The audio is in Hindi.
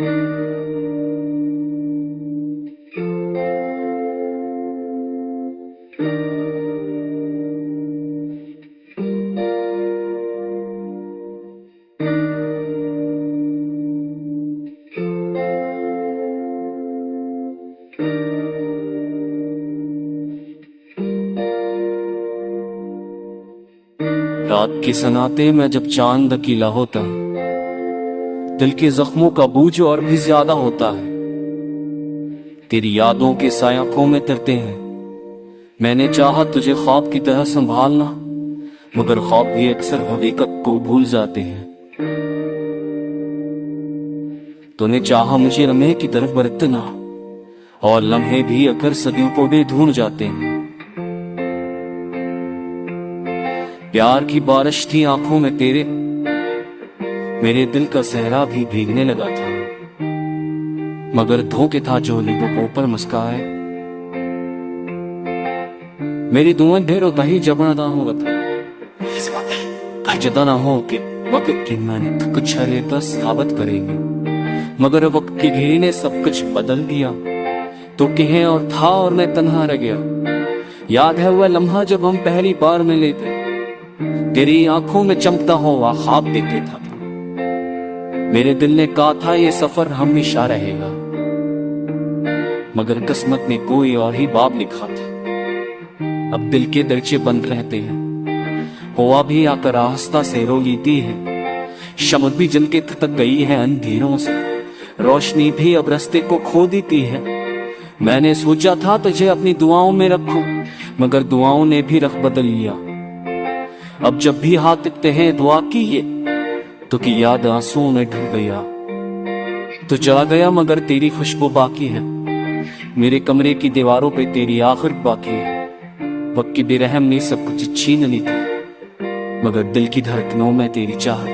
रात के सन्नाटे में जब चांद अकेला होता है, दिल के जख्मों का बोझ और भी ज्यादा होता है। तेरी यादों के साए आंखों में तरते हैं। मैंने चाहा तुझे ख्वाब की तरह संभालना, मगर ख्वाब भी अक्सर हकीकत को भूल जाते हैं। तूने चाहा मुझे लम्हे की तरफ बरतना, और लम्हे भी अगर सदियों को बेधुन जाते हैं। प्यार की बारिश थी आंखों में तेरे, मेरे दिल का सहरा भी भीगने लगा था, मगर धोखे था जो लिबों पर मुस्काए। मेरी दुआएं ढेर होता ही जबरदा होगा था, जदा ना हो कि वक्त की मैंने कुछ हरे बस साबित करेंगे, मगर वक्त की घेरी ने सब कुछ बदल दिया। तो कहें और था और मैं तन्हा रह गया। याद है वह लम्हा जब हम पहली बार मिले थे, तेरी आंखों में चमकता हुआ ख्वाब देखे था। मेरे दिल ने कहा था ये सफर हमेशा रहेगा, मगर किस्मत ने कोई और ही बाब लिखा था। अब दिल के दरचे बंद रहते हैं, हवा भी आकर आस्था से रो लेती है। शमक भी जल के थक गई है अंधेरों से, रोशनी भी अब रास्ते को खो देती है। मैंने सोचा था तुझे अपनी दुआओं में रखूं, मगर दुआओं ने भी रख बदल लिया। अब जब भी हाथ दिखते हैं दुआ कीजिए, तो की याद आंसुओं में ढल गया। तो जा गया मगर तेरी खुशबू बाकी है, मेरे कमरे की दीवारों पे तेरी आखिर बाकी है। वक्त की बेरहम ने सब कुछ छीन ली थी, मगर दिल की धड़कनों में तेरी चाहत